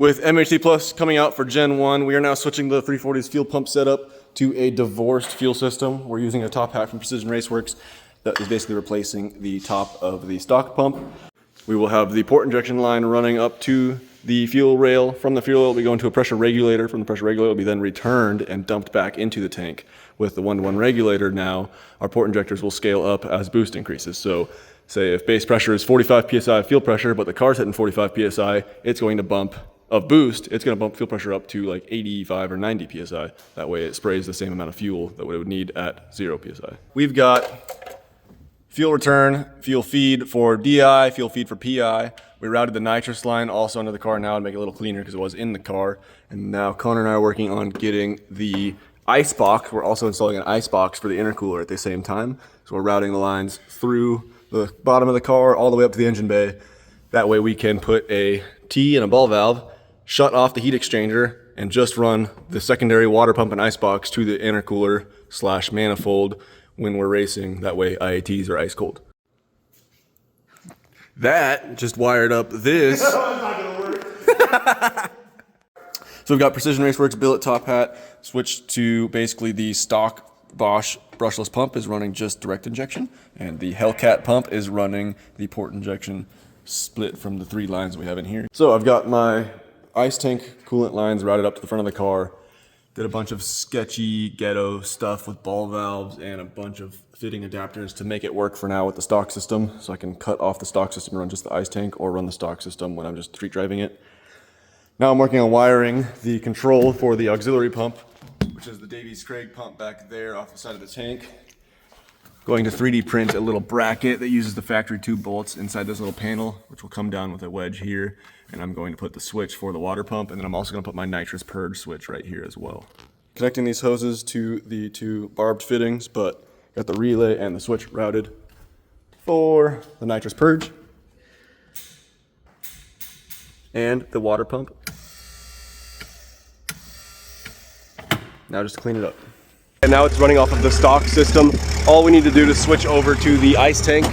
With MHD Plus coming out for Gen 1, we are now switching the 340's fuel pump setup to a divorced fuel system. We're using a top hat from Precision Raceworks that is basically replacing the top of the stock pump. We will have the port injection line running up to the fuel rail. From the fuel rail, we go into a pressure regulator. From the pressure regulator, it will be then returned and dumped back into the tank. With the 1-to-1 regulator now, our port injectors will scale up as boost increases. So say if base pressure is 45 PSI of fuel pressure, but the car's hitting 45 PSI, it's going to bump of boost, it's going to bump fuel pressure up to like 85 or 90 PSI. That way it sprays the same amount of fuel that it would need at 0 PSI. We've got fuel return, fuel feed for DI, fuel feed for PI. We routed the nitrous line also into the car now to make it a little cleaner because it was in the car. And now Connor and I are working on getting the ice box. We're also installing an ice box for the intercooler at the same time. So we're routing the lines through the bottom of the car all the way up to the engine bay. That way we can put a T and a ball valve, shut off the heat exchanger, and just run the secondary water pump and ice box to the intercooler / manifold when we're racing. That way IATs are ice cold. That just wired up this. That's not gonna work. So we've got Precision Raceworks billet top hat switched to basically the stock Bosch brushless pump is running just direct injection, and the Hellcat pump is running the port injection split from the 3 lines we have in here. So I've got my ice tank coolant lines routed up to the front of the car. Did a bunch of sketchy ghetto stuff with ball valves and a bunch of fitting adapters to make it work for now with the stock system. So I can cut off the stock system and run just the ice tank, or run the stock system when I'm just street driving it. Now I'm working on wiring the control for the auxiliary pump, which is the Davies Craig pump back there off the side of the tank. Going to 3D print a little bracket that uses the factory tube bolts inside this little panel, which will come down with a wedge here. And I'm going to put the switch for the water pump, and then I'm also going to put my nitrous purge switch right here as well. Connecting these hoses to the 2 barbed fittings, but got the relay and the switch routed for the nitrous purge and the water pump. Now just clean it up. And now it's running off of the stock system. All we need to do to switch over to the ice tank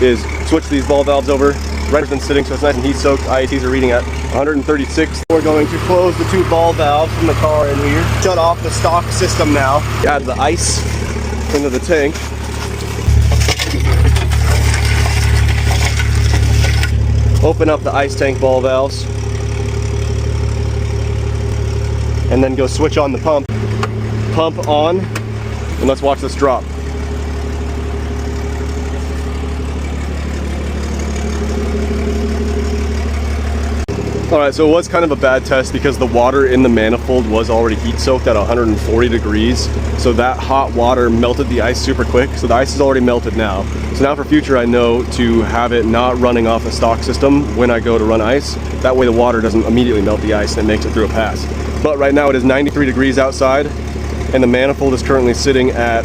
is switch these ball valves over. Right than sitting, so it's nice and heat soaked. IATs are reading at 136. We're going to close the 2 ball valves from the car in here. Shut off the stock system now. Add the ice into the tank. Open up the ice tank ball valves. And then go switch on the pump. Pump on, and let's watch this drop. All right, so it was kind of a bad test because the water in the manifold was already heat soaked at 140 degrees. So that hot water melted the ice super quick. So the ice is already melted now. So now for future, I know to have it not running off a stock system when I go to run ice. That way the water doesn't immediately melt the ice and it makes it through a pass. But right now it is 93 degrees outside, and the manifold is currently sitting at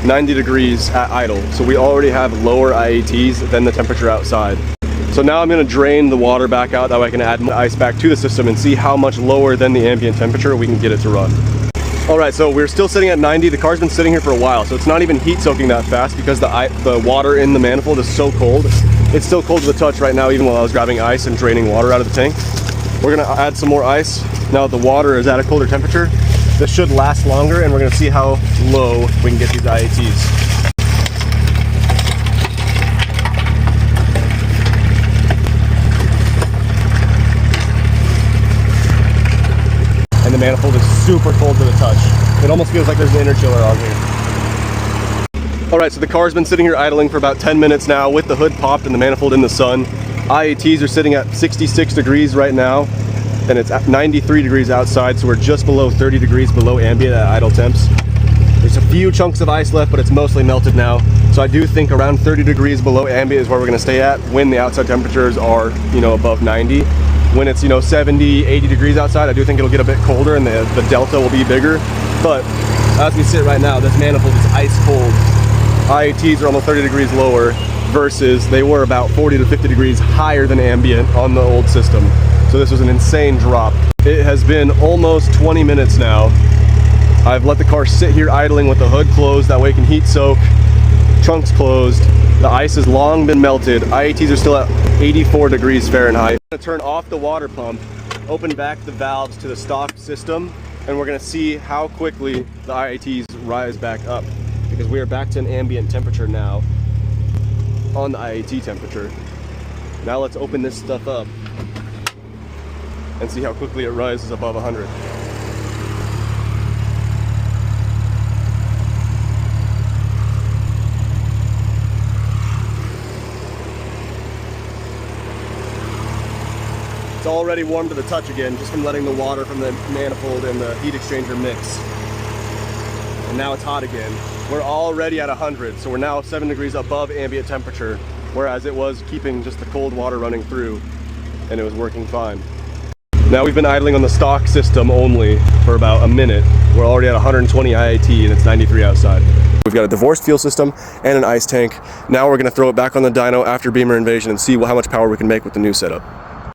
90 degrees at idle. So we already have lower IATs than the temperature outside. So now I'm going to drain the water back out, that way I can add more ice back to the system and see how much lower than the ambient temperature we can get it to run. Alright, so we're still sitting at 90. The car's been sitting here for a while, so it's not even heat soaking that fast because the water in the manifold is so cold. It's still cold to the touch right now, even while I was grabbing ice and draining water out of the tank. We're going to add some more ice. Now that the water is at a colder temperature, this should last longer, and we're going to see how low we can get these IATs. And the manifold is super cold to the touch. It almost feels like there's an inner chiller on here. All right, so the car's been sitting here idling for about 10 minutes now with the hood popped and the manifold in the sun. IATs are sitting at 66 degrees right now, and it's at 93 degrees outside, so we're just below 30 degrees below ambient at idle temps. There's a few chunks of ice left, but it's mostly melted now. So I do think around 30 degrees below ambient is where we're gonna stay at when the outside temperatures are, above 90. When it's, 70, 80 degrees outside, I do think it'll get a bit colder and the delta will be bigger. But as we sit right now, this manifold is ice cold. IATs are almost 30 degrees lower versus they were about 40 to 50 degrees higher than ambient on the old system. So this was an insane drop. It has been almost 20 minutes now. I've let the car sit here idling with the hood closed, that way it can heat soak, trunks closed, The ice has long been melted. IATs are still at 84 degrees Fahrenheit. I'm gonna turn off the water pump, open back the valves to the stock system, and we're gonna see how quickly the IATs rise back up, because we are back to an ambient temperature now on the IAT temperature. Now let's open this stuff up and see how quickly it rises above 100. It's already warm to the touch again, just from letting the water from the manifold and the heat exchanger mix. And now it's hot again. We're already at 100, so we're now 7 degrees above ambient temperature, whereas it was keeping just the cold water running through, and it was working fine. Now we've been idling on the stock system only for about a minute. We're already at 120 IAT and it's 93 outside. We've got a divorced fuel system and an ice tank. Now we're gonna throw it back on the dyno after Beamer invasion and see how much power we can make with the new setup.